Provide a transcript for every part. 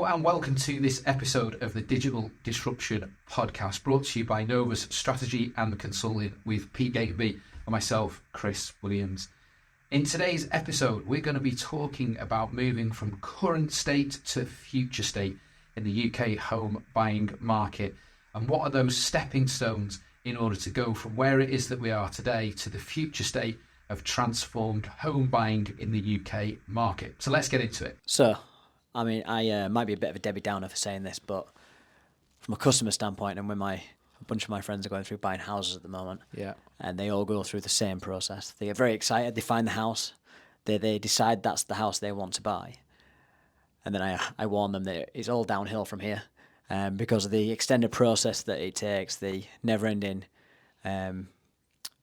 and welcome to this episode of the Digital Disruption Podcast, brought to you by Novus Strategy and the Consulting with Pete Gatenby and myself, Chris Williams. In today's episode, we're going to be talking about moving from current state to future state in the UK home buying market, and what are those stepping stones in order to go from where it is that we are today to the future state of transformed home buying in the UK market. So let's get into it. So, I mean, I might be a bit of a Debbie Downer for saying this, but from a customer standpoint, and when a bunch of my friends are going through buying houses at the moment, and they all go through the same process. They get very excited, they find the house, they decide that's the house they want to buy. And then I warn them that it's all downhill from here, because of the extended process that it takes, the never-ending,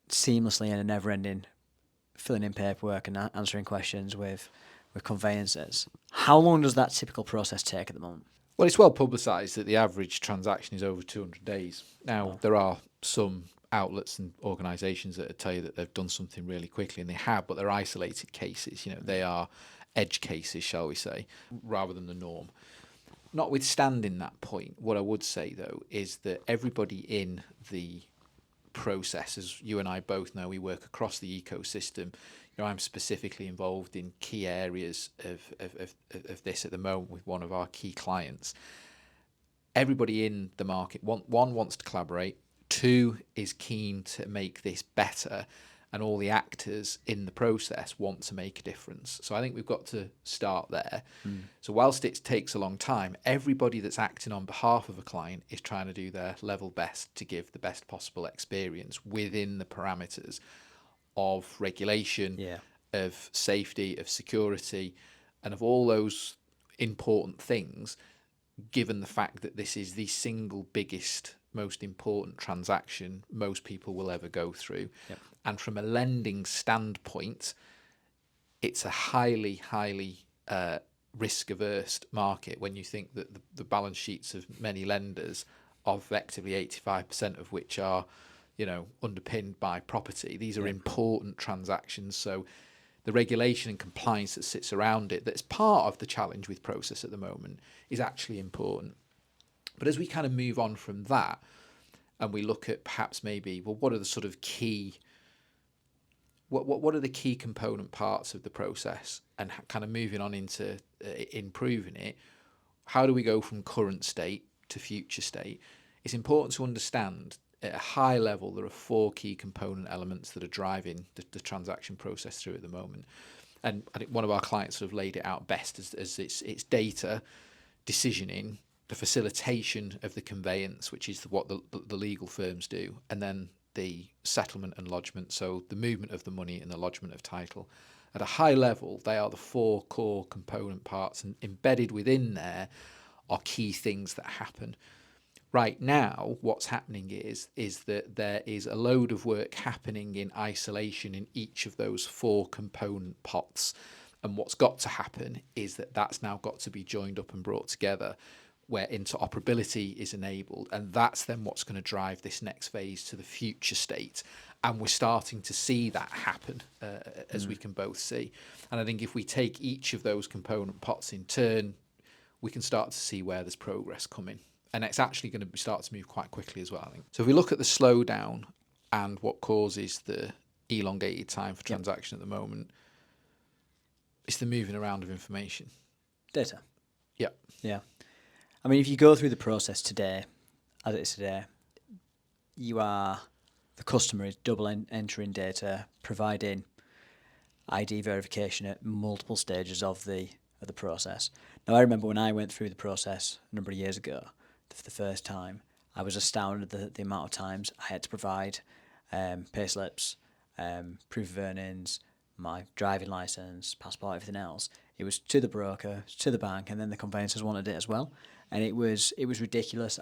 seamlessly and a never-ending filling in paperwork and answering questions with conveyancers. How long does that typical process take at the moment? Well, it's well publicised that the average transaction is over 200 days. Now, there are some outlets and organisations that tell you that they've done something really quickly, and they have, but they're isolated cases. They are edge cases, shall we say, rather than the norm. Notwithstanding that point, what I would say, though, is that everybody in the process, as you and I both know, we work across the ecosystem. I'm specifically involved in key areas of this at the moment with one of our key clients. Everybody in the market, one wants to collaborate, two is keen to make this better, and all the actors in the process want to make a difference. So I think we've got to start there. So whilst it takes a long time, everybody that's acting on behalf of a client is trying to do their level best to give the best possible experience within the parameters of regulation, of safety, of security, and of all those important things, given the fact that this is the single biggest, most important transaction most people will ever go through. And from a lending standpoint, it's a highly risk-averse market when you think that the balance sheets of many lenders, of effectively 85% of which are underpinned by property. These are important transactions. So the regulation and compliance that sits around it, that's part of the challenge with process at the moment, is actually important. But as we kind of move on from that, and we look at perhaps maybe, well, what are the sort of key, what are the key component parts of the process, and kind of moving on into improving it, how do we go from current state to future state? It's important to understand at a high level, there are four key component elements that are driving the transaction process through at the moment. And I think one of our clients sort of laid it out best as it's data, decisioning, the facilitation of the conveyance, which is what the legal firms do, and then the settlement and lodgement, so the movement of the money and the lodgement of title. At a high level, they are the four core component parts, and embedded within there are key things that happen. Right now, what's happening is that there is a load of work happening in isolation in each of those four component pots. And what's got to happen is that's now got to be joined up and brought together, where interoperability is enabled. And that's then what's going to drive this next phase to the future state. And we're starting to see that happen, as we can both see. And I think if we take each of those component pots in turn, we can start to see where there's progress coming. And it's actually going to start to move quite quickly as well, I think. So if we look at the slowdown and what causes the elongated time for transaction at the moment, it's the moving around of information. Data. Yep. Yeah. I mean, if you go through the process today, as it is today, the customer is double entering data, providing ID verification at multiple stages of the process. Now, I remember when I went through the process a number of years ago, for the first time, I was astounded at the amount of times I had to provide payslips, proof of earnings, my driving license, passport, everything else. It was to the broker, to the bank, and then the conveyancers wanted it as well. And it was ridiculous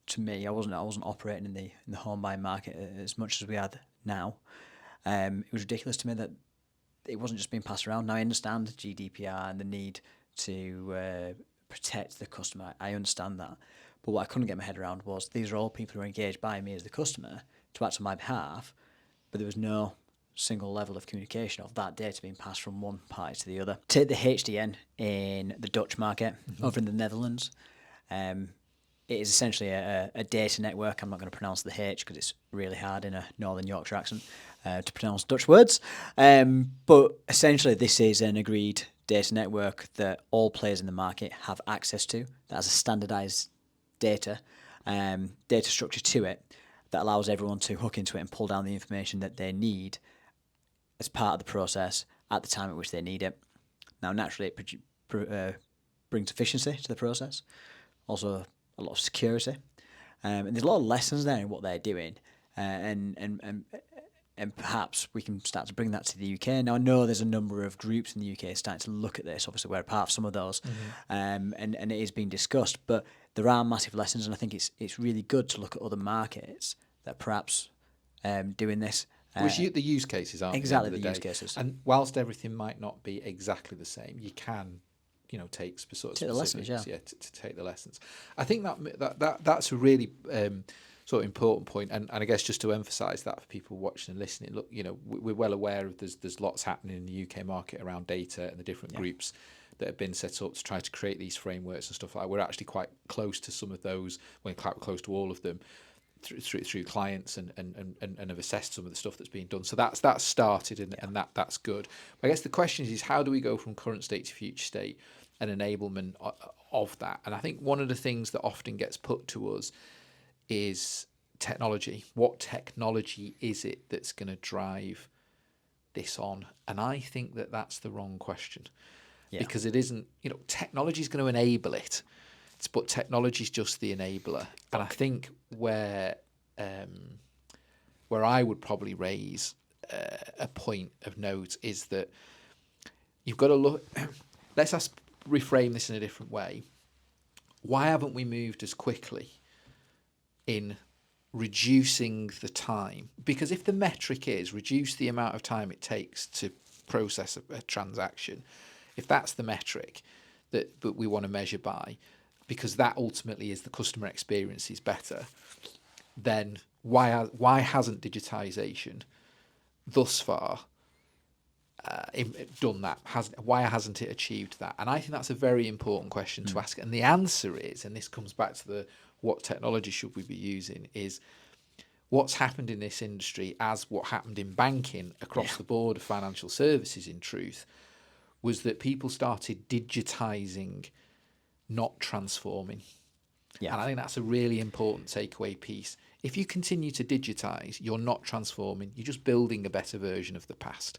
to me. I wasn't operating in the home buying market as much as we had now. It was ridiculous to me that it wasn't just being passed around. Now I understand GDPR and the need to protect the customer. I understand that. But what I couldn't get my head around was these are all people who are engaged by me as the customer to act on my behalf, but there was no single level of communication of that data being passed from one party to the other. Take the HDN in the Dutch market, over in the Netherlands. It is essentially a data network. I'm not going to pronounce the H because it's really hard in a Northern Yorkshire accent to pronounce Dutch words. But essentially, this is an agreed data network that all players in the market have access to, that has a standardized data structure to it that allows everyone to hook into it and pull down the information that they need as part of the process at the time at which they need it. Now, naturally, it brings efficiency to the process, also a lot of security, and there's a lot of lessons there in what they're doing, and perhaps we can start to bring that to the UK. Now, I know there's a number of groups in the UK starting to look at this. Obviously, we're a part of some of those, and it is being discussed. But there are massive lessons, and I think it's really good to look at other markets that perhaps doing this. Which the use cases aren't exactly the use cases. And whilst everything might not be exactly the same, you can, take sort of take the lessons, to take the lessons. I think that's a really sort of important point, and I guess just to emphasise that for people watching and listening, look, we're well aware of there's lots happening in the UK market around data and the different groups that have been set up to try to create these frameworks and stuff like that. We're actually quite close to some of those, we're quite close to all of them through clients and have assessed some of the stuff that's being done. So that's started and that's good. But I guess the question is how do we go from current state to future state and enablement of that? And I think one of the things that often gets put to us is technology. What technology is it that's going to drive this on? And I think that's the wrong question, because it isn't, technology is going to enable it, but technology is just the enabler. And I think where I would probably raise a point of note is that you've got to look, let's reframe this in a different way. Why haven't we moved as quickly in reducing the time? Because if the metric is reduce the amount of time it takes to process a transaction, if that's the metric that we want to measure by, because that ultimately is the customer experience is better, then why hasn't digitization thus far done that? Why hasn't it achieved that? And I think that's a very important question to ask. And the answer is, and this comes back to what technology should we be using, is what's happened in this industry, as what happened in banking across the board of financial services, in truth, was that people started digitizing, not transforming. And I think that's a really important takeaway piece. If you continue to digitize, you're not transforming, you're just building a better version of the past.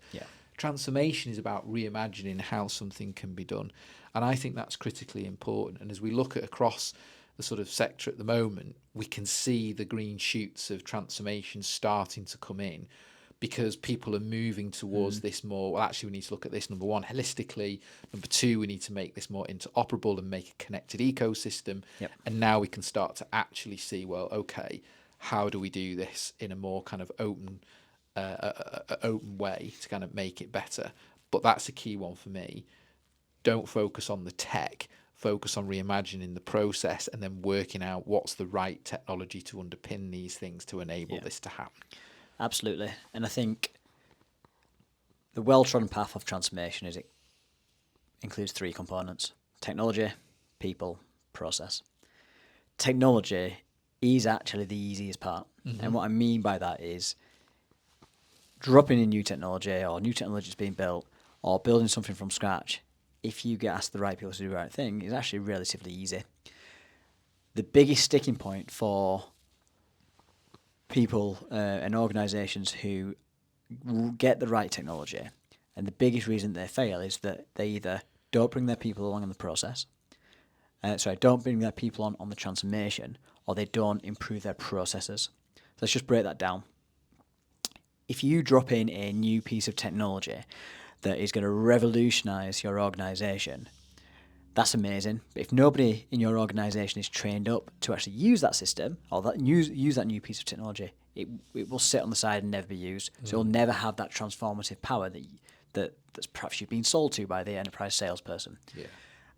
Transformation is about reimagining how something can be done. And I think that's critically important. And as we look at across the sort of sector at the moment, we can see the green shoots of transformation starting to come in, because people are moving towards this more, well, actually, we need to look at this, number one, holistically. Number two, we need to make this more interoperable and make a connected ecosystem. And now we can start to actually see, well, okay, how do we do this in a more kind of open way to kind of make it better? But that's a key one for me. Don't focus on the tech, focus on reimagining the process and then working out what's the right technology to underpin these things to enable this to happen. Absolutely. And I think the well-trodden path of transformation is it includes three components: technology, people, process. Technology is actually the easiest part. And what I mean by that is dropping in new technology, or new technology is being built, or building something from scratch, if you get asked the right people to do the right thing, is actually relatively easy. The biggest sticking point for people and organisations who get the right technology, and the biggest reason they fail, is that they either don't bring their people along in the process, don't bring their people on the transformation, or they don't improve their processes. So let's just break that down. If you drop in a new piece of technology that is going to revolutionise your organisation, that's amazing. But if nobody in your organisation is trained up to actually use that system, or use that new piece of technology, it will sit on the side and never be used. So it'll never have that transformative power that's perhaps you've been sold to by the enterprise salesperson.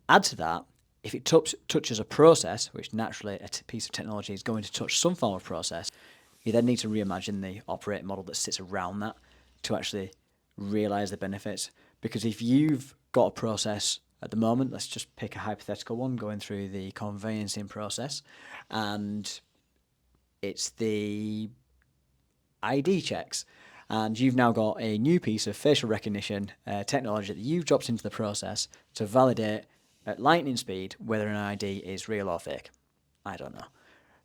Add to that, if it touches a process, which naturally a piece of technology is going to touch some form of process, you then need to reimagine the operating model that sits around that. to actually realise the benefits. Because if you've got a process at the moment, let's just pick a hypothetical one, going through the conveyancing process, and it's the ID checks, and you've now got a new piece of facial recognition technology that you've dropped into the process to validate at lightning speed whether an ID is real or fake. I don't know,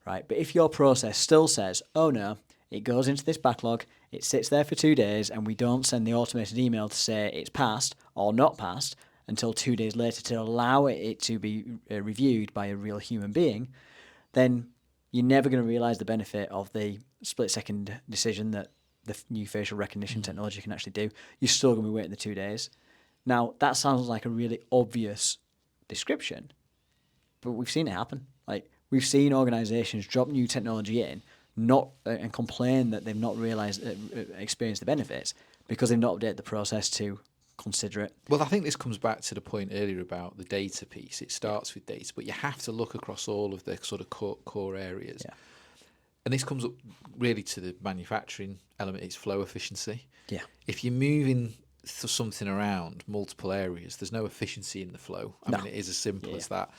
right? But if your process still says, oh no, it goes into this backlog, it sits there for 2 days, and we don't send the automated email to say it's passed or not passed until 2 days later to allow it to be reviewed by a real human being, then you're never going to realise the benefit of the split-second decision that the new facial recognition technology can actually do. You're still going to be waiting the 2 days. Now, that sounds like a really obvious description, but we've seen it happen. Like, we've seen organisations drop new technology in, and complain that they've not experienced the benefits because they've not updated the process to consider it. Well, I think this comes back to the point earlier about the data piece. It starts with data, but you have to look across all of the sort of core areas. Yeah. And this comes up really to the manufacturing element. It's flow efficiency. Yeah. If you're moving something around multiple areas, there's no efficiency in the flow. I mean, it is as simple as that.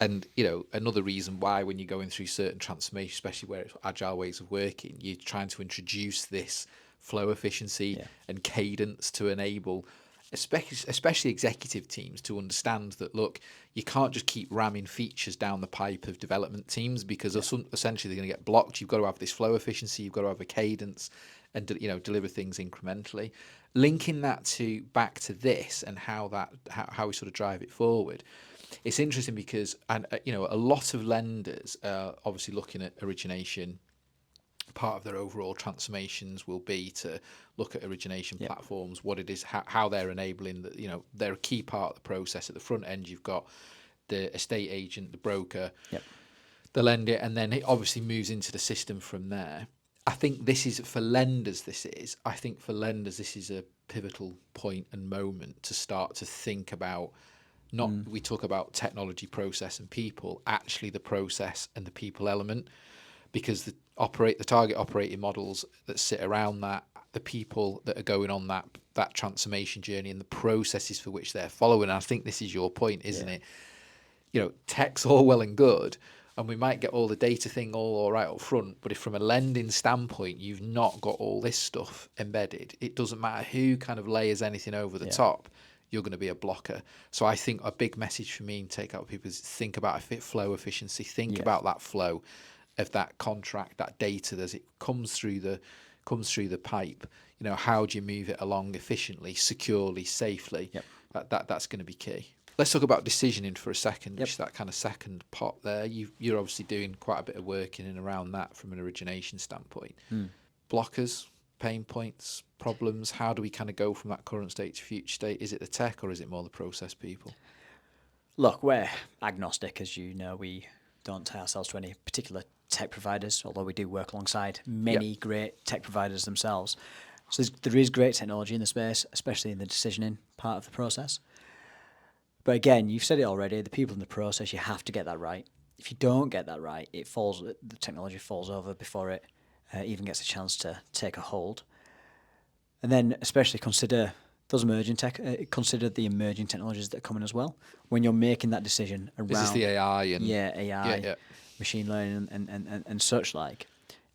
And, another reason why when you're going through certain transformation, especially where it's agile ways of working, you're trying to introduce this flow efficiency and cadence to enable especially executive teams to understand that, look, you can't just keep ramming features down the pipe of development teams because essentially they're going to get blocked. You've got to have this flow efficiency, you've got to have a cadence and, deliver things incrementally. Linking that back to this and how we sort of drive it forward. It's interesting because, a lot of lenders are obviously looking at origination. Part of their overall transformations will be to look at origination platforms, what it is, how they're enabling that. They're a key part of the process. At the front end, you've got the estate agent, the broker, the lender, and then it obviously moves into the system from there. I think this is for lenders. This is a pivotal point and moment to start to think about. We talk about technology, process, and people. Actually, the process and the people element. Because the target operating models that sit around that, the people that are going on that transformation journey and the processes for which they're following. And I think this is your point, isn't it? Tech's all well and good, and we might get all the data thing all right up front, but if from a lending standpoint you've not got all this stuff embedded, it doesn't matter who kind of layers anything over the top, you're going to be a blocker. So I think a big message for me and take out people is think about flow efficiency, think about that flow of that contract, that data as it comes through the pipe. How do you move it along efficiently, securely, safely? That's going to be key. Let's talk about decisioning for a second, which is that kind of second pot there. You're obviously doing quite a bit of work in and around that from an origination standpoint. Blockers, pain points, problems. How do we kind of go from that current state to future state? Is it the tech or is it more the process people? Look, we're agnostic, as you know. We don't tie ourselves to any particular tech providers, although we do work alongside many great tech providers themselves. So there is great technology in the space, especially in the decisioning part of the process. But again, you've said it already, the people in the process, you have to get that right. If you don't get that right, the technology falls over before it even gets a chance to take a hold. And then especially consider those consider the emerging technologies that are coming as well. When you're making that decision around... Is this the AI? AI, machine learning and such like.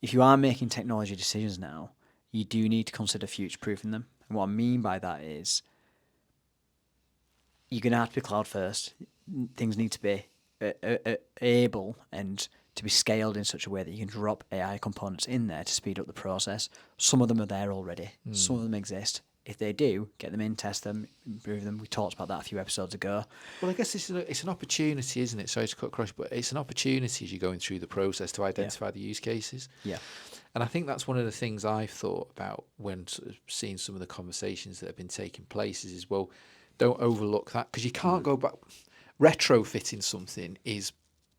If you are making technology decisions now, you do need to consider future-proofing them. And what I mean by that is you're going to have to be cloud first. Things need to be able and to be scaled in such a way that you can drop AI components in there to speed up the process. Some of them are there already. Some of them exist. If they do, get them in, test them, improve them. We talked about that a few episodes ago. Well, I guess it's an opportunity, isn't it? Sorry to cut across, but it's an opportunity as you're going through the process to identify the use cases. Yeah. And I think that's one of the things I've thought about when sort of seeing some of the conversations that have been taking place is well, don't overlook that because you can't go back. Retrofitting something is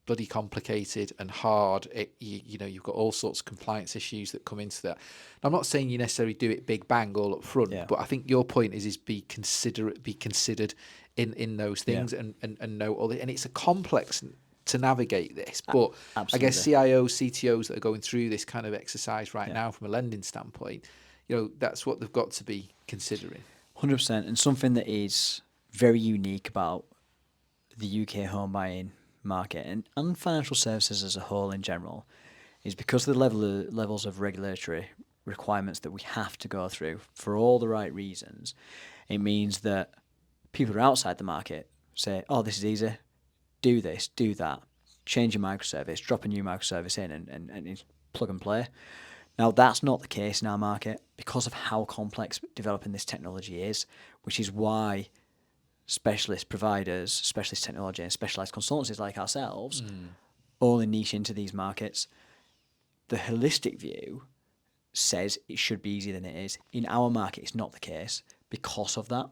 bloody complicated and hard. You've got all sorts of compliance issues that come into that. I'm not saying you necessarily do it big bang all up front, but I think your point is be considered in those things and know all the, and it's a complex to navigate this. But I guess CIOs, CTOs that are going through this kind of exercise right now from a lending standpoint, that's what they've got to be considering. 100%. And something that is very unique about the UK home buying market and financial services as a whole in general is because of the levels of regulatory requirements that we have to go through for all the right reasons. It means that people who are outside the market say, oh, this is easy, do this, do that, change your microservice, drop a new microservice in and it's plug and play. Now, that's not the case in our market because of how complex developing this technology is, which is why specialist providers, specialist technology and specialised consultancies like ourselves only niche into these markets. The holistic view says it should be easier than it is. In our market, it's not the case because of that.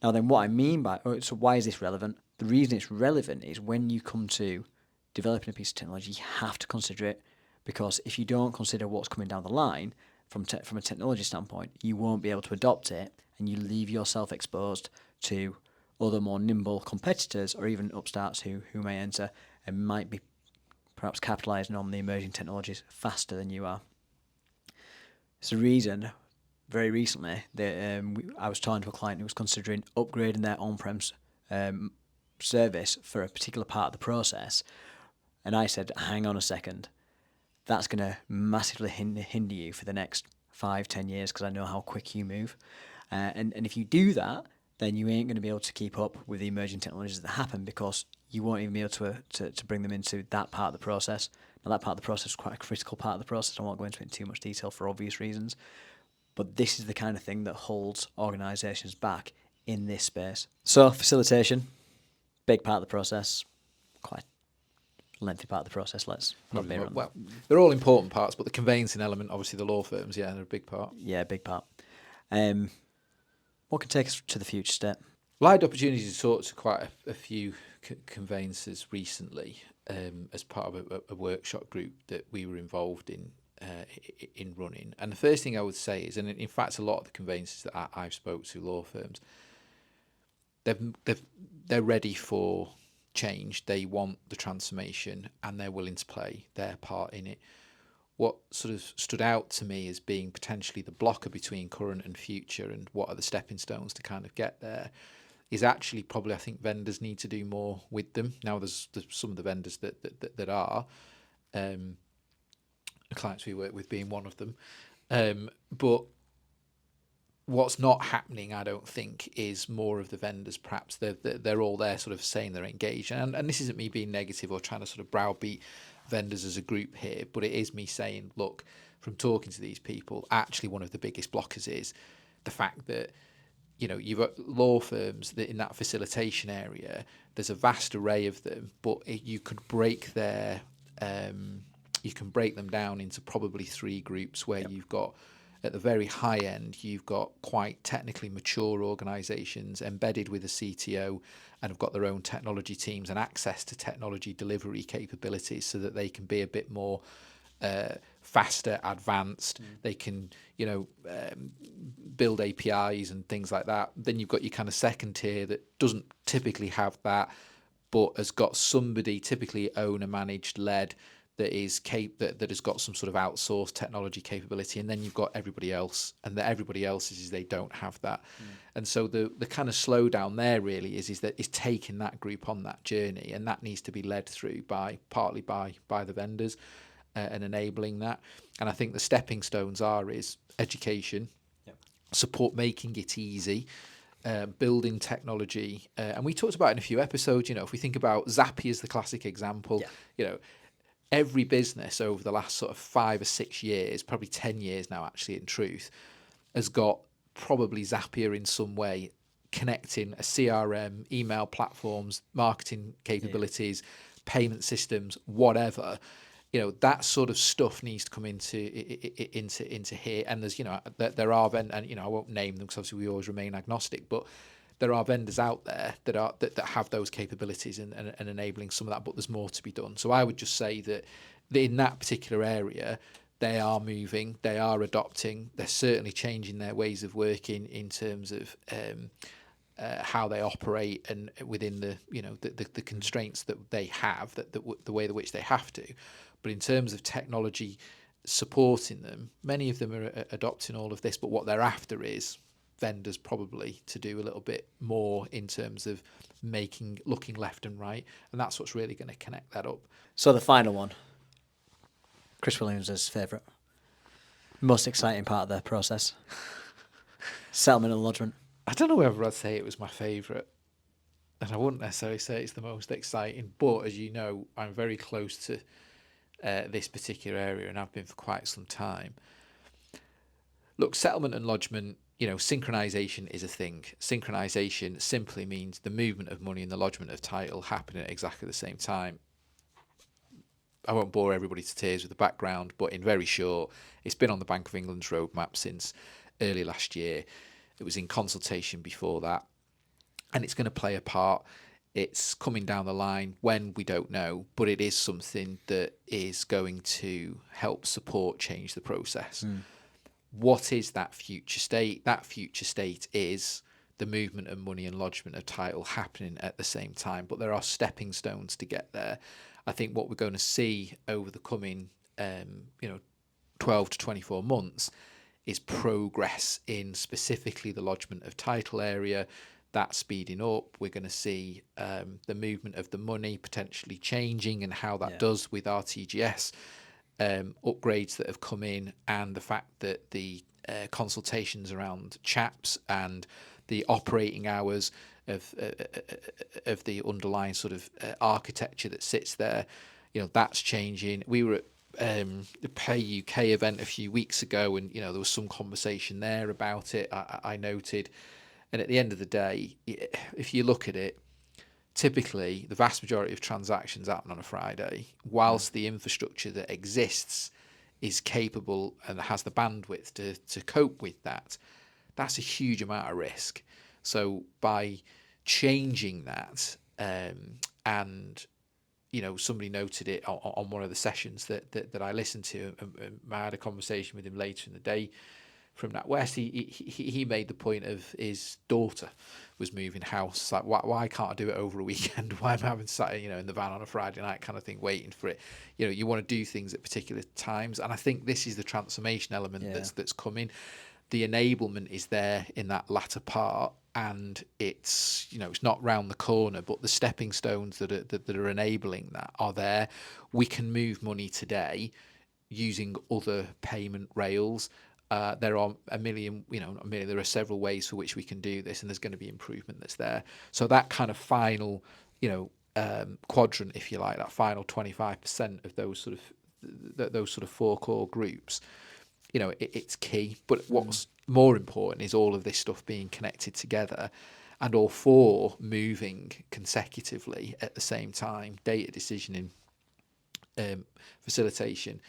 Now then, what I mean by, so why is this relevant? The reason it's relevant is when you come to developing a piece of technology, you have to consider it, because if you don't consider what's coming down the line from a technology standpoint, you won't be able to adopt it, and you leave yourself exposed to other more nimble competitors or even upstarts who may enter and might be perhaps capitalising on the emerging technologies faster than you are. It's the reason, very recently, that I was talking to a client who was considering upgrading their on-prem service for a particular part of the process, and I said, hang on a second, that's going to massively hinder you for the next 5-10 years because I know how quick you move. And if you do that, then you ain't going to be able to keep up with the emerging technologies that happen because you won't even be able to bring them into that part of the process. Now, that part of the process is quite a critical part of the process. I won't go into it in too much detail for obvious reasons. But this is the kind of thing that holds organisations back in this space. So, facilitation, big part of the process, quite lengthy part of the process. Let's not be wrong. Well, they're all important parts, but the conveyancing element, obviously the law firms, they're a big part. Yeah, big part. What can take us to the future step? Well, I had opportunities to talk to quite a few conveyancers recently as part of a workshop group that we were involved in running. And the first thing I would say is, and in fact a lot of the conveyancers that I've spoke to, law firms, they're ready for change. They want the transformation and they're willing to play their part in it. What sort of stood out to me as being potentially the blocker between current and future and what are the stepping stones to kind of get there is actually probably, I think vendors need to do more with them. Now there's some of the vendors that are, the clients we work with being one of them. But what's not happening, I don't think, is more of the vendors. Perhaps they're all there sort of saying they're engaged. And this isn't me being negative or trying to sort of browbeat vendors as a group here, but it is me saying, look, from talking to these people, actually one of the biggest blockers is the fact that, you've got law firms that in that facilitation area, there's a vast array of them, but you could break them down into probably 3 groups where you've got, at the very high end, you've got quite technically mature organisations embedded with a CTO and have got their own technology teams and access to technology delivery capabilities so that they can be a bit more faster, advanced. They can, build APIs and things like that. Then you've got your kind of second tier that doesn't typically have that, but has got somebody, typically owner managed, led, that is that has got some sort of outsourced technology capability, and then you've got everybody else, and that everybody else is they don't have that. And so the kind of slowdown there really is taking that group on that journey, and that needs to be led through partly by the vendors and enabling that. And I think the stepping stones is education, support, making it easy. Building technology, and we talked about in a few episodes, if we think about Zappy as the classic example, every business over the last sort of 5 or 6 years, probably 10 years now actually in truth, has got probably Zapier in some way, connecting a CRM, email platforms, marketing capabilities, payment systems, whatever. That sort of stuff needs to come into here. And there's, there are, and I won't name them because obviously we always remain agnostic, but there are vendors out there that have those capabilities and enabling some of that, but there's more to be done. So I would just say that in that particular area, they are moving, they are adopting, they're certainly changing their ways of working in terms of how they operate and within the constraints that they have, the way in which they have to. But in terms of technology supporting them. Many of them are adopting all of this, but what they're after is vendors probably to do a little bit more in terms of looking left and right, and that's what's really going to connect that up. So the final one, Chris Williams' favourite, most exciting part of the process, settlement and lodgement. I don't know whether I'd say it was my favourite, and I wouldn't necessarily say it's the most exciting, but as you know, I'm very close to this particular area and I've been for quite some time. Look, settlement and lodgement, synchronization is a thing. Synchronization simply means the movement of money and the lodgement of title happening at exactly the same time. I won't bore everybody to tears with the background, but in very short, it's been on the Bank of England's roadmap since early last year. It was in consultation before that, and it's going to play a part. It's coming down the line when we don't know, but it is something that is going to help support change the process. What is that future state? That future state is the movement of money and lodgement of title happening at the same time, but there are stepping stones to get there. I think what we're going to see over the coming 12 to 24 months is progress in specifically the lodgement of title area. That's speeding up. We're going to see the movement of the money potentially changing and how that does with RTGS upgrades that have come in, and the fact that the consultations around CHAPS and the operating hours of the underlying sort of architecture that sits there, that's changing. We were at the Pay UK event a few weeks ago, and there was some conversation there about it. I noted. And at the end of the day, if you look at it, typically the vast majority of transactions happen on a Friday, whilst the infrastructure that exists is capable and has the bandwidth to cope with that. That's a huge amount of risk. So by changing that, and somebody noted it on one of the sessions that I listened to, and I had a conversation with him later in the day from NatWest. He made the point of his daughter was moving house. It's like, why can't I do it over a weekend? Why am I having sat in the van on a Friday night kind of thing, waiting for it? You want to do things at particular times, and I think this is the transformation element that's coming. The enablement is there in that latter part, and it's it's not round the corner, but the stepping stones that are enabling that are there. We can move money today using other payment rails. There are there are several ways for which we can do this, and there's going to be improvement that's there. So that kind of final, quadrant, if you like, that final 25% of those sort of four core groups, it's key. But what's more important is all of this stuff being connected together, and all four moving consecutively at the same time: data decisioning, facilitation,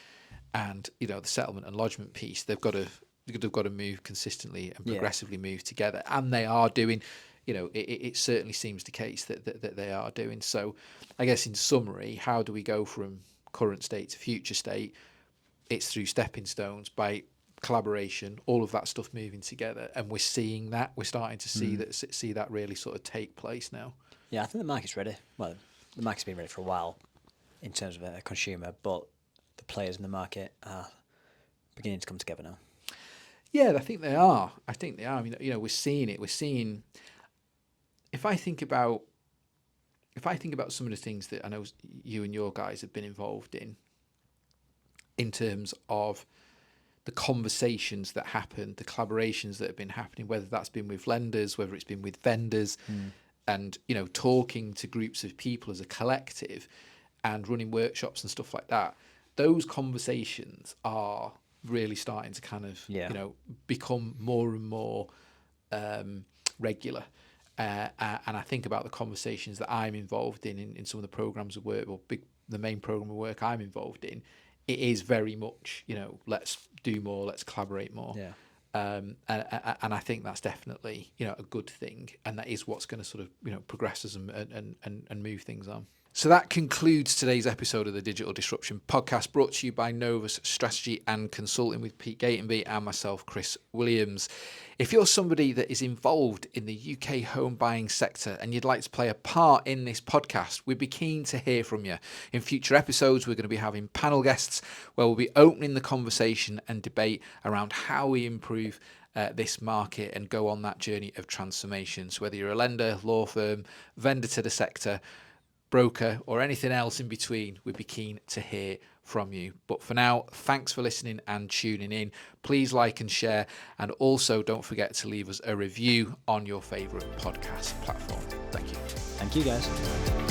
and the settlement and lodgement piece. They've got to move consistently and progressively move together, and they are doing. It certainly seems the case that they are doing. So, I guess in summary, how do we go from current state to future state? It's through stepping stones, by collaboration, all of that stuff moving together, and we're seeing that. We're starting to see that really sort of take place now. Yeah, I think the market's ready. Well, the market's been ready for a while in terms of a consumer, but the players in the market are beginning to come together now. Yeah, I think they are. I mean, we're seeing it. We're seeing. If I think about some of the things that I know you and your guys have been involved in terms of the conversations that happen, the collaborations that have been happening, whether that's been with lenders, whether it's been with vendors, and talking to groups of people as a collective, and running workshops and stuff like that. Those conversations are really starting to kind of become more and more regular. And I think about the conversations that I'm involved in some of the programs of work, or the main program of work I'm involved in. It is very much, let's do more, let's collaborate more. Yeah. And I think that's definitely, a good thing, and that is what's going to sort of, progress us and move things on. So that concludes today's episode of the Digital Disruption Podcast, brought to you by Novus Strategy and Consulting with Pete Gatenby and myself, Chris Williams. If you're somebody that is involved in the UK home buying sector and you'd like to play a part in this podcast, we'd be keen to hear from you. In future episodes, we're going to be having panel guests where we'll be opening the conversation and debate around how we improve this market and go on that journey of transformation. So whether you're a lender, law firm, vendor to the sector, broker, or anything else in between, we'd be keen to hear from you. But for now, thanks for listening and tuning in. Please like and share, and also don't forget to leave us a review on your favourite podcast platform. Thank you. Thank you, guys.